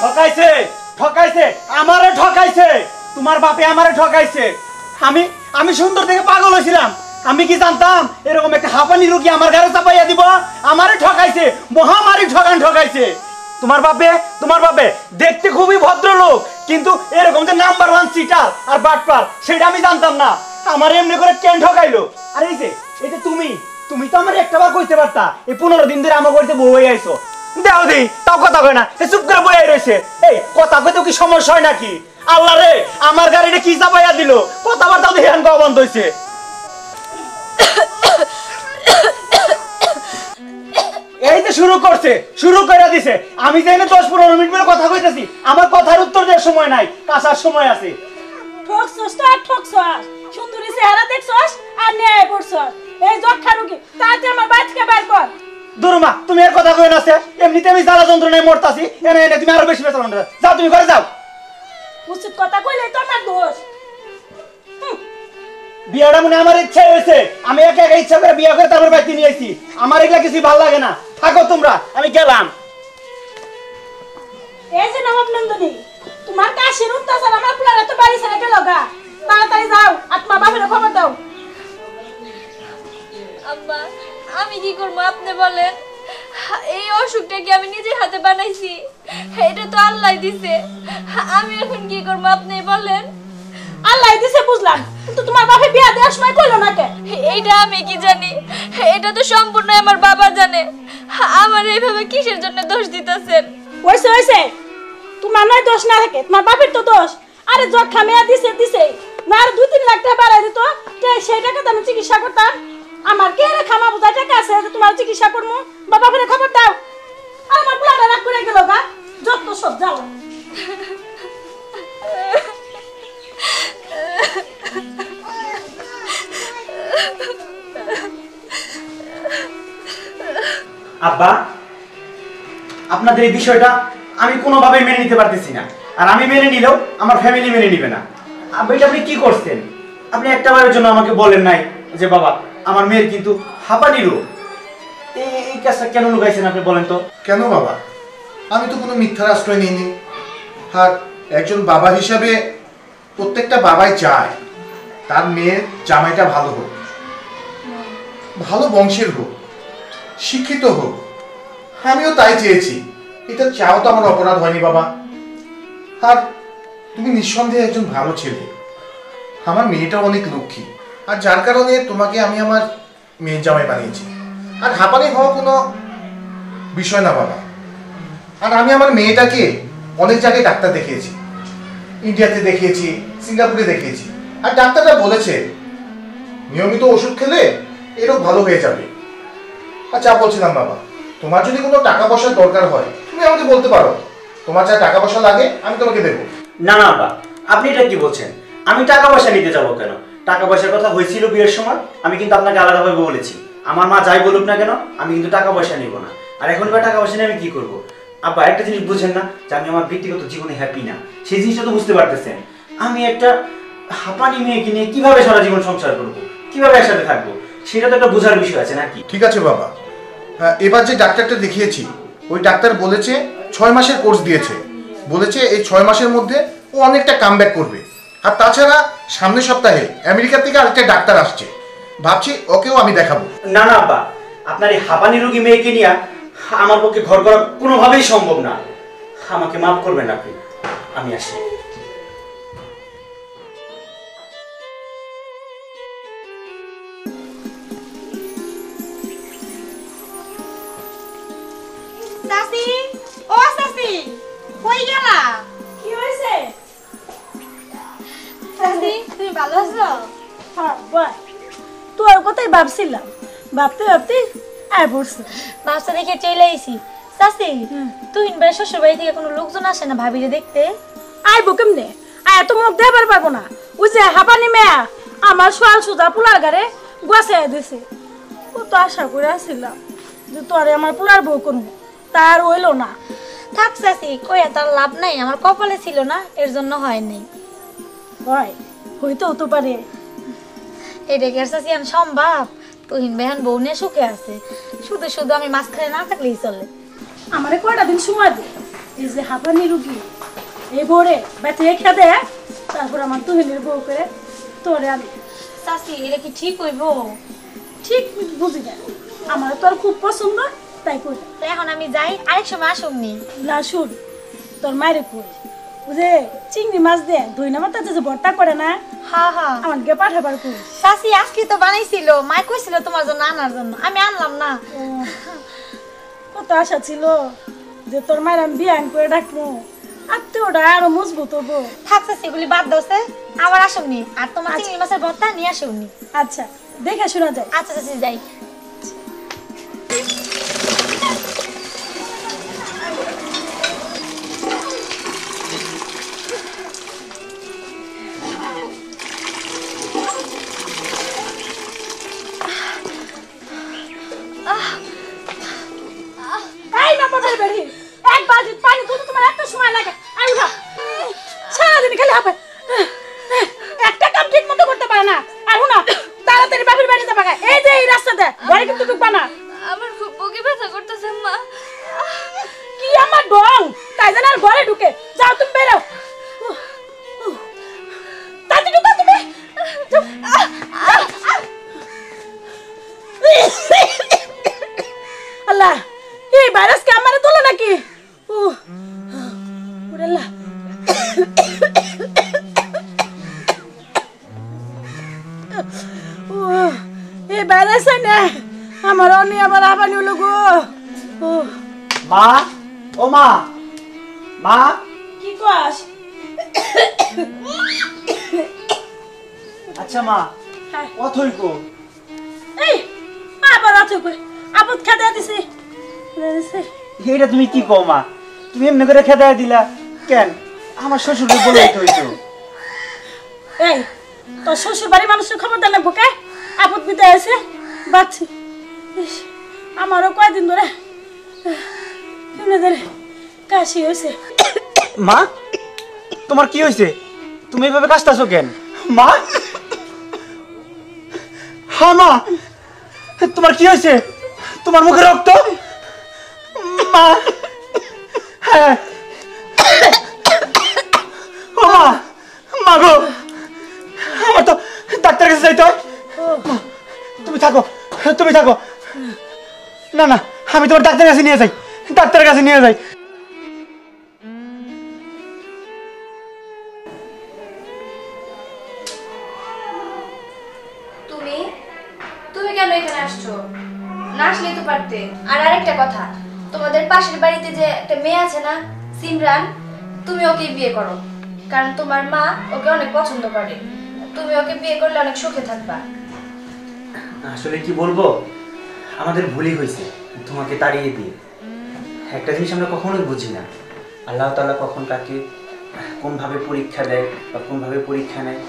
ঠকাইছে ঠকাইছে আমারে ঠকাইছে তোমার বাপে আমারে ঠকাইছে আমি আমি সুন্দর দেখে পাগল হয়েছিলাম আমি কি জানতাম এরকম একটা হাঁপানি রোগী আমার ঘরে চাপাইয়া দিব আমারে ঠকাইছে মহামারী ঠকাইছে তোমার বাপে দেখতে খুবই ভদ্রলোক কিন্তু এরকম যে নাম্বার 1 চিটার আর বাটপার সেটা আমি জানতাম না আমার এমনি করে কেন ঠকাইলো আর এই যে এটা তুমি তো আমার একটাবার কইতে পারতা এই 15 দিন ধরে আমার বাড়িতে বউ হয়ে আইছো দেও দেই তাও কথা কয় না চুপ করে বইয়া রয়েছে এই কথা কইতে কি সমস্যা হয় নাকি আল্লাহ রে আমার গাড়িটা কি চাপাইয়া দিল কথাবার্তা ধ্যান করা বন্ধ হইছে এই যে শুরু করে দিছে আমি যে 10-15 মিনিট ধরে কথা কইতাছি আমার কথার উত্তর দেওয়ার সময় নাই কাঁচার সময় আছে ঠকছস সুন্দরী চেহারা দেখছস আর ন্যায় পড়ছস এই যক্ষা রোগী তাতে আমার বাচ্চাকে বের কর দুরমা তুমি এর কথা কই নাছে এমনিতে আমি জ্বালা যন্ত্রণায় মরতাছি এনে তুমি আরো বেশি বেতন দাও যাও তুমি ঘরে যাও উচিত কথা কইলে তো আমার দোষ বিয়াটা মনে আমার ইচ্ছা হয়েছে আমি একা ইচ্ছা করে বিয়া করে তারপর বাইতে নিয়ে আইছি আমার এগুলা কিছু ভালো লাগে না থাকো তোমরা আমি গেলাম এই যে নবাব নন্দনী তোমার কাশির উত্তাচার আমার পুলার এত বাড়ি ছেড়ে গেল গা তাড়াতাড়ি যাও আত্মা বাপের খবর দাও আব্বা আমি কি করবো আপনি বলেন এই অসুখটা কি আমি নিজের হাতে বানাইছি এটা তো আল্লাহ দিছে আমি এখন কি করবো আপনি বলেন আল্লাহ দিছে বুঝলাম কিন্তু তোমার বাপে বিয়া দেওয়ার সময় কইলো না কে এইটা আমি কি জানি এটা তো সম্পূর্ণ আমার বাবা জানে আমার এইভাবে কিসের জন্য দোষ দিতেছেন হইছে তোমার নয় দোষ না থাকে তোমার বাপের তো দোষ আরে যক্ষা মেয়া দিছে না আর 2-3 লাখ টাকা বাড়াই দিত সেই টাকাতে আমি চিকিৎসা করতাম আমার কে রে খামা বুঝা টাকা আছে যে তোমার চিকিৎসা করবো বাবা ফেরে খবর দাও আর আমার প্লাটা রাখ করে গেল গা যত সব যাও আব্বা আপনাদের এই বিষয়টা আমি কোনোভাবে মেনে নিতে পারতেছি না আর আমি মেনে নিলেও আমার ফ্যামিলি মেনে নিবে না আব্বা এটা আপনি কি করছেন আপনি একটাবারের জন্য আমাকে বলেন নাই যে বাবা আমার মেয়ের কিন্তু হাঁপানি রোগ এই কাজটা কেন লুকাইছেন আপনি বলেন তো কেন বাবা আমি তো কোনো মিথ্যার আশ্রয় নিইনি আর একজন বাবা হিসাবে প্রত্যেকটা বাবাই চায় তার মেয়ের জামাইটা ভালো হোক ভালো বংশের হোক শিক্ষিত হোক আমিও তাই চেয়েছি এটা চাও তো আমার অপরাধ হয়নি বাবা আর তুমি নিঃসন্দেহে একজন ভালো ছেলে আমার মেয়েটা অনেক লক্ষ্মী আর যার কারণে তোমাকে আমি আমার মেয়ের জামাই বানিয়েছি আর হাঁপানি হওয়া কোনো বিষয় না বাবা আর আমি আমার মেয়েটাকে অনেক জায়গায় ডাক্তার দেখিয়েছি ইন্ডিয়াতে দেখিয়েছি সিঙ্গাপুরে দেখিয়েছি আর ডাক্তাররা বলেছে নিয়মিত ওষুধ খেলে এ রোগ ভালো হয়ে যাবে আর যা বলছিলাম বাবা তোমার যদি কোনো টাকা পয়সার দরকার হয় তুমি আমাকে বলতে পারো তোমার যা টাকা পয়সা লাগে আমি তোমাকে দেবো না না আব্বা আপনি এটা কি বলছেন আমি টাকা পয়সা নিতে যাবো কেন টাকা পয়সার কথা হয়েছিল বিয়ের সময় আমি কিন্তু আপনাকে আলাদাভাবে বলেছি আমার মা যাই বলুক না কেন আমি কিন্তু টাকা পয়সা নিব না আর এখন বা টাকা পয়সা নিয়ে আমি কি করবো আব্বা একটা জিনিস বুঝেন না যে আমি আমার ব্যক্তিগত জীবনে হ্যাপি না সেই জিনিসটা তো বুঝতে পারতেছেন আমি একটা হাঁপানি মেয়েকে নিয়ে কিভাবে সারা জীবন সংসার করবো কিভাবে একসাথে থাকবো সেটা তো একটা বোঝার বিষয় আছে নাকি ঠিক আছে বাবা এবার যে ডাক্তারটা দেখিয়েছি ওই ডাক্তার বলেছে 6 মাসের কোর্স দিয়েছে বলেছে এই 6 মাসের মধ্যে ও অনেকটা কামব্যাক করবে আর তাছাড়া সামনের সপ্তাহে আমেরিকা থেকে আরেকটা ডাক্তার আসছে ভাবছি ওকেও আমি দেখাবো না না আব্বা আপনার এই হাঁপানি রোগী মেয়েকে নিয়ে আমার পক্ষে ঘর করা কোনোভাবেই সম্ভব না আমাকে মাফ করবেন আপনি আমি আসি সাসি ও সাসি কই গেলা কি হইছে সাসি তুমি ভালো আছো হ্যাঁ বাই তোর কথাই ভাবছিলাম ভাবতে আয় পড়ছে বাচ্চা দেখে চলে আইছি সাসি তুই শ্বশুর বাড়ি থেকে কোনো লোকজন আসে না ভাবিরে দেখতে আইবো কেমনে আয় তো মুখ দেবার পারবো না ওই যে হাঁপানি মেয়া আমার সোয়াল সুজা পোলার গারে গোছাই দিছে ও তো আশা করে আসছিলাম যে তোরে আমার পোলার বউ করবো তার হইলো না থাক সাসি কইয়া তার লাভ নাই আমার কপালে ছিল না এর জন্য হয়নি হয় হইতেও তো পারে এটা কি আর সাসি আমি সম্ভব তুহিন বেহান বউ নিয়ে সুখে আছে শুধু শুধু আমি মাঝখানে না থাকলেই চলে আমারে কয়টা দিন সময় দে এই যে হাঁপানি রুগী এই ভোরে বেঁচে রেখে দেয় তারপর আমার তুহিনের বউ করে তোরে আমি চাচি এটা কি ঠিক হইব? ঠিক বুঝি না আমার তোর খুব পছন্দ তাই কই তো এখন আমি যাই, আরেক সময় আসুমনি। না শুন তোর মায়ের কই বুঝে চিংড়ি মাছ দে ধুই না মাথা যে ভর্তা করে না হ্যাঁ হ্যাঁ আমার গে পাঠাবার কই চাচি আজকে তো বানাইছিল, মা কইছিল তোমার জন্য আনার জন্য, আমি আনলাম না। কত আশা ছিল যে তোর মায়ের আমি বিয়ান করে ডাকবো আত্মীয়টা আরো মজবুত হবো। থাক চাচি এগুলি বাদ দাওছে, আবার আসুমনি। আর তোমার চিংড়ি মাছের ভর্তা নিয়ে আসুমনি। আচ্ছা দেখে শোনা যায়। আচ্ছা চাচি যাই। এই না বাবার বাড়ি এক বালতি পানি তুলতে তোমার এত সময় লাগে আই উঠা সারাদিন খালি হাঁপে একটা কাম ঠিক মতো করতে পারে না আর হুনা তাড়াতাড়ি বাপের বাড়িতে পাকা এই যে এই রাস্তাতে ঘরে কিন্তু ঢুকবা না আমার খুব বুকে ব্যথা করতেছে মা। কি আমার ডং তাই জান আর ঘরে ঢুকে যাও তুমি বেরো তাড়াতাড়ি ঢুকো তুমি আল্লাহ এই ভাইরাস কে আমারে তোলো নাকি ওরে আল্লাহ এই ভাইরাস না আমার অনি আবার আবানি হলো গো মা ও মা মা কি কস আচ্ছা মা হ্যাঁ অথই কো এই আবার আছে কই আপদ খেতে দিছি এটা তুমি কি কও মা তুমি এমনি করে খেতে দিলা কেন আমার শ্বশুরকে বলে দিতে হইতো এই তোর শ্বশুর বাড়ি মানুষের খবর দেন বুকে আপদ বিতে আছে বাচ্চি আমারও কয়দিন ধরে এমনি ধরে কাশি হয়েছে মা তোমার কি হয়েছে তুমি এইভাবে কাশতাছো কেন মা হ্যাঁ মা তোমার কি হয়েছে তোমার মুখে রক্ত মা হ্যাঁ ও মা মা গো আমার তো ডাক্তার কাছে যাইতে হয় মা, তুমি থাকো না না আমি তোমার ডাক্তারের কাছে নিয়ে যাই ডাক্তারের কাছে নিয়ে যাই তুমি তুমি কেন এখানে আসছো? না আসলেই তো পারতে। আর আরেকটা কথা, তোমাদের পাশের বাড়িতে যে একটা মেয়ে আছে না সিমরান, তুমি ওকে বিয়ে করো, কারণ তোমার মা ওকে অনেক পছন্দ করে। তুমি ওকে বিয়ে করলে অনেক সুখে থাকবা। আসলে কি বলবো, আমাদের ভুলই হয়েছে তোমাকে তাড়িয়ে দিয়ে। একটা জিনিস আমরা কখনোই বুঝি না, আল্লাহ তাআলা কখন কাকে কোনভাবে পরীক্ষা দেয় বা কোনভাবে পরীক্ষা নেয়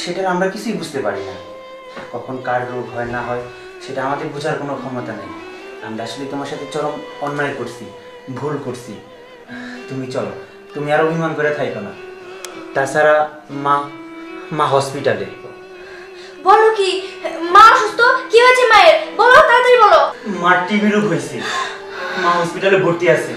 সেটা আমরা কিছুই বুঝতে পারি না। কখন কার রোগ হয় না হয় সেটা আমাদের বোঝার কোনো ক্ষমতা নেই। আমরা আসলে তোমার সাথে চরম অন্যায় করছি, ভুল করছি। তুমি চলো, তুমি আর অভিমান করে থাইকো না। তাছাড়া মা হসপিটালে। বলো কি, মা অসুস্থ? কি হয়েছে মায়ের? বলো, তাড়াতাড়ি বলো। মার টিবি রোগ হয়েছে, মা হসপিটালে ভর্তি আছে।